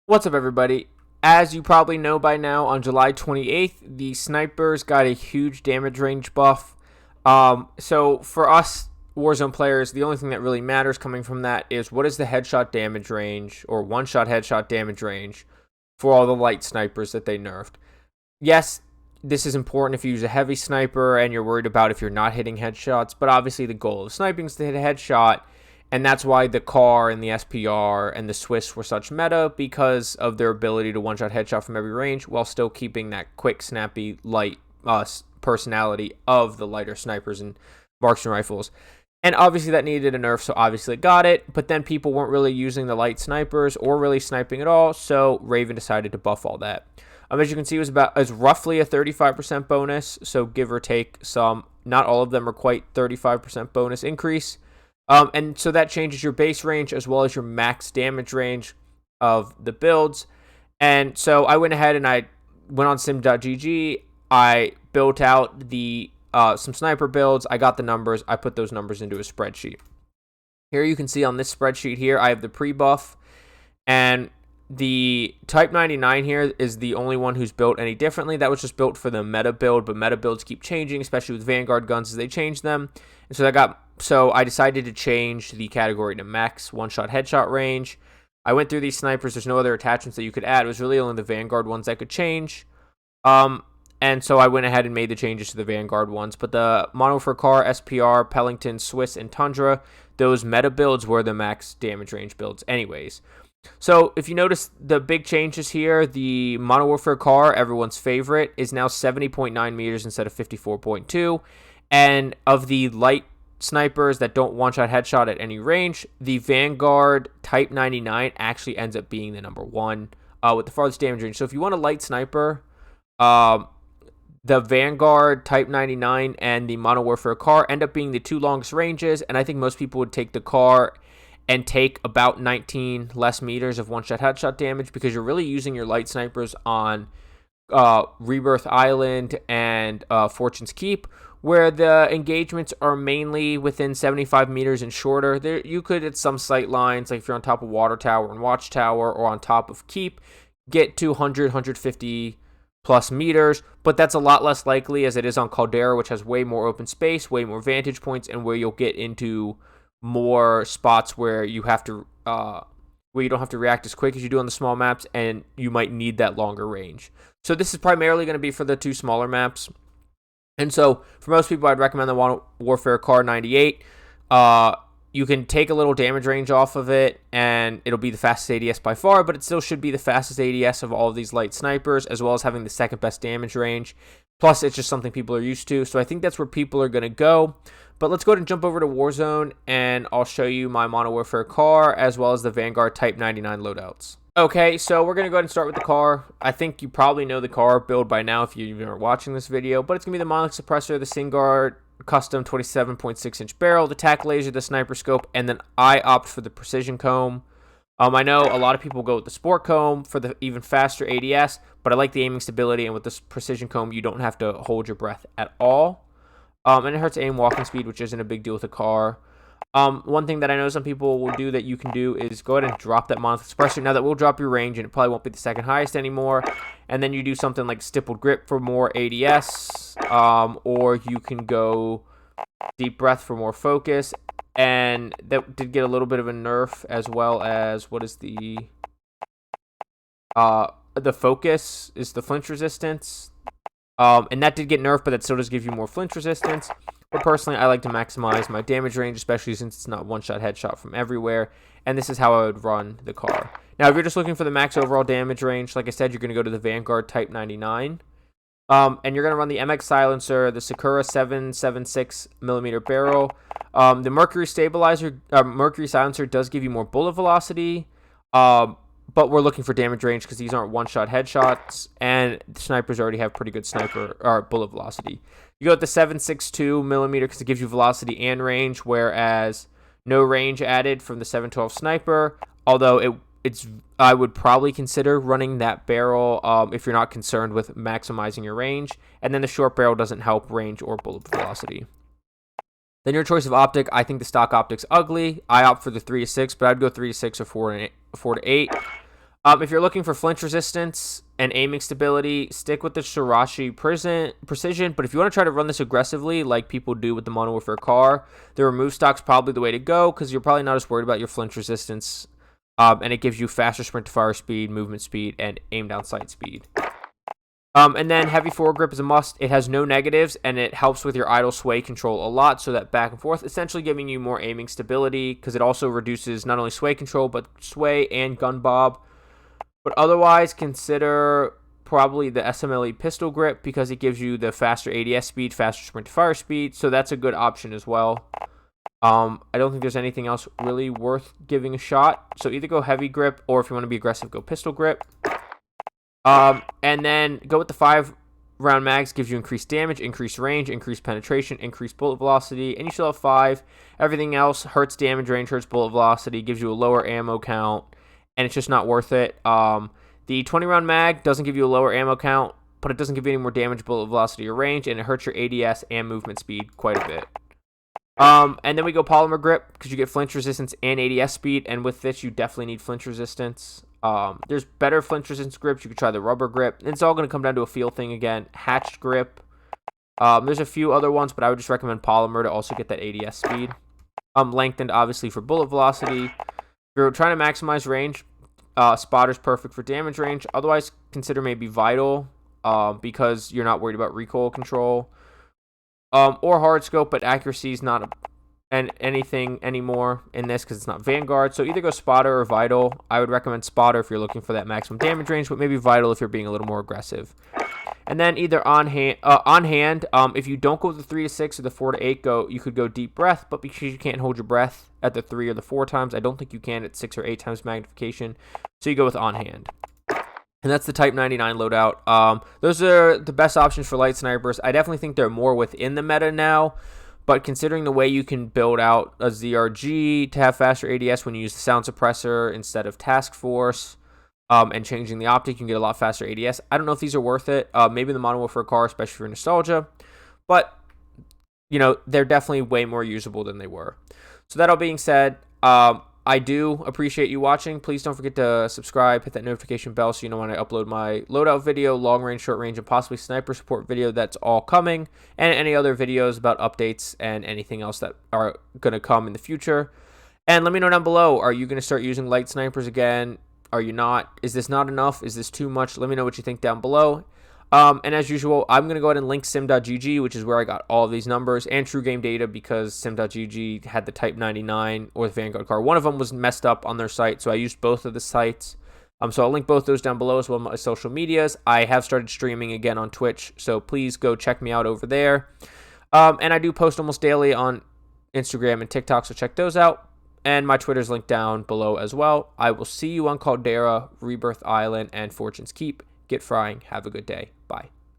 What's up, everybody? As you probably know by now, on July 28th, the snipers got a huge damage range buff. So for us Warzone players, the only thing that really matters coming from that is what is the headshot damage range or one-shot headshot damage range for all the light snipers that they nerfed. Yes, this is important if you use a heavy sniper and you're worried about if you're not hitting headshots, but obviously the goal of sniping is to hit a headshot. And that's why the Kar and the SPR and the Swiss were such meta, because of their ability to one-shot headshot from every range while still keeping that quick, snappy, light personality of the lighter snipers and marksman rifles. And obviously that needed a nerf, so obviously it got it. But then people weren't really using the light snipers or really sniping at all, so Raven decided to buff all that. As you can see, it was roughly a 35% bonus, so give or take some. Not all of them are quite 35% bonus increase. And so that changes your base range as well as your max damage range of the builds. And so I went ahead and I went on sim.gg. I built out the some sniper builds. I got the numbers. I put those numbers into a spreadsheet. Here you can see on this spreadsheet here, I have the pre-buff. And the Type 99 here is the only one who's built any differently. That was just built for the meta build, but meta builds keep changing, especially with Vanguard guns as they change them. And so I decided to change the category to max one-shot headshot range. I went through these snipers. There's no other attachments that you could add. It was really only the Vanguard ones that could change. And so I went ahead and made the changes to the Vanguard ones. But the Modern Warfare Kar, SPR, Pellington, Swiss, and Tundra, those meta builds were the max damage range builds anyways. So if you notice the big changes here, the Modern Warfare Kar, everyone's favorite, is now 70.9 meters instead of 54.2. And of the light snipers that don't one-shot headshot at any range, the Vanguard Type 99 actually ends up being the number one with the farthest damage range. So if you want a light sniper, the Vanguard Type 99 and the Modern Warfare Kar end up being the two longest ranges, and I think most people would take the Kar and take about 19 less meters of one-shot headshot damage, because you're really using your light snipers on Rebirth Island and Fortune's Keep, where the engagements are mainly within 75 meters and shorter. There, you could, at some sight lines, like if you're on top of Water Tower and Watchtower or on top of Keep, get to 100, 150 plus meters, but that's a lot less likely as it is on Caldera, which has way more open space, way more vantage points, and where you'll get into more spots where you have to where you don't have to react as quick as you do on the small maps, and you might need that longer range. So this is primarily going to be for the two smaller maps. And so for most people, I'd recommend the Modern Warfare Kar98. You can take a little damage range off of it, and it'll be the fastest ADS by far, but it still should be the fastest ADS of all of these light snipers, as well as having the second best damage range. Plus, it's just something people are used to, so I think that's where people are going to go. But let's go ahead and jump over to Warzone, and I'll show you my Modern Warfare Kar, as well as the Vanguard Type 99 loadouts. Okay, so we're going to go ahead and start with the Kar. I think you probably know the Kar build by now if you are watching this video, but it's going to be the Monolith Suppressor, the Vanguard custom 27.6-inch barrel, the tac laser, the sniper scope, and then I opt for the precision comb. I know a lot of people go with the sport comb for the even faster ADS, but I like the aiming stability, and with this precision comb, you don't have to hold your breath at all. And it hurts aim walking speed, which isn't a big deal with the Kar. One thing that I know some people will do that you can do is go ahead and drop that Monolith Suppressor. Now that will drop your range, and it probably won't be the second highest anymore. And then you do something like Stippled Grip for more ADS, or you can go Deep Breath for more focus. And that did get a little bit of a nerf, as well as, what is the focus is the flinch resistance. And that did get nerfed, but that still does give you more flinch resistance. But personally, I like to maximize my damage range, especially since it's not one-shot headshot from everywhere. And this is how I would run the Kar. Now, if you're just looking for the max overall damage range, like I said, you're going to go to the Vanguard Type 99. And you're going to run the MX Silencer, the Sakura 7.76mm barrel. The Mercury Silencer does give you more bullet velocity. But we're looking for damage range because these aren't one-shot headshots, and the snipers already have pretty good sniper or bullet velocity. You go with the 7.62mm because it gives you velocity and range, whereas no range added from the 7.12 sniper. Although I would probably consider running that barrel if you're not concerned with maximizing your range. And then the short barrel doesn't help range or bullet velocity. Then your choice of optic, I think the stock optic's ugly. I opt for the 3-6, but I'd go 3-6 or 4-8. If you're looking for flinch resistance and aiming stability, stick with the Shirashi Precision. But if you want to try to run this aggressively, like people do with the Modern Warfare car, the remove stock's probably the way to go because you're probably not as worried about your flinch resistance. And it gives you faster sprint to fire speed, movement speed, and aim down sight speed. And then heavy forward grip is a must. It has no negatives, and it helps with your idle sway control a lot, so that back and forth, essentially giving you more aiming stability, because it also reduces not only sway control, but sway and gun bob. But otherwise, consider probably the SMLE pistol grip, because it gives you the faster ADS speed, faster sprint to fire speed, so that's a good option as well. I don't think there's anything else really worth giving a shot, so either go heavy grip, or if you want to be aggressive, go pistol grip. And then go with the 5-round mags. Gives you increased damage, increased range, increased penetration, increased bullet velocity, and you still have 5. Everything else hurts damage range, hurts bullet velocity, gives you a lower ammo count, and it's just not worth it. The 20-round mag doesn't give you a lower ammo count, but it doesn't give you any more damage, bullet velocity, or range, and it hurts your ADS and movement speed quite a bit. And then we go polymer grip, because you get flinch resistance and ADS speed, and with this you definitely need flinch resistance. There's better flinch resistance grips. You could try the rubber grip. It's all going to come down to a feel thing again. Hatched grip. There's a few other ones, but I would just recommend polymer to also get that ADS speed. Lengthened, obviously, for bullet velocity. If you're trying to maximize range, spotter's perfect for damage range. Otherwise, consider maybe vital, because you're not worried about recoil control. Or hard scope, but accuracy is not anything anymore in this because it's not Vanguard. So either go spotter or vital. I would recommend spotter if you're looking for that maximum damage range, but maybe vital if you're being a little more aggressive. And then either on hand, if you don't go with the 3 to 6 or the 4 to 8, you could go deep breath, but because you can't hold your breath at the 3 or the 4 times, I don't think you can at 6 or 8 times magnification. So you go with on hand. And that's the Type 99 loadout. Those are the best options for light snipers. I definitely think they're more within the meta now. But considering the way you can build out a ZRG to have faster ADS when you use the sound suppressor instead of task force, and changing the optic, you can get a lot faster ADS. I don't know if these are worth it. Maybe the Modern Warfare car, especially for nostalgia. But, you know, they're definitely way more usable than they were. So that all being said, I do appreciate you watching. Please don't forget to subscribe, hit that notification bell so you know when I upload my loadout video, long range, short range, and possibly sniper support video. That's all coming, and any other videos about updates and anything else that are going to come in the future. And let me know down below, are you going to start using light snipers again? Are you not? Is this not enough? Is this too much? Let me know what you think down below. And as usual, I'm going to go ahead and link sim.gg, which is where I got all of these numbers, and true game data, because sim.gg had the Type 99 or the Vanguard car. One of them was messed up on their site, so I used both of the sites. So I'll link both those down below, as well as my social medias. I have started streaming again on Twitch, so please go check me out over there. And I do post almost daily on Instagram and TikTok, so check those out. And my Twitter's linked down below as well. I will see you on Caldera, Rebirth Island, and Fortune's Keep. Get frying. Have a good day. Bye.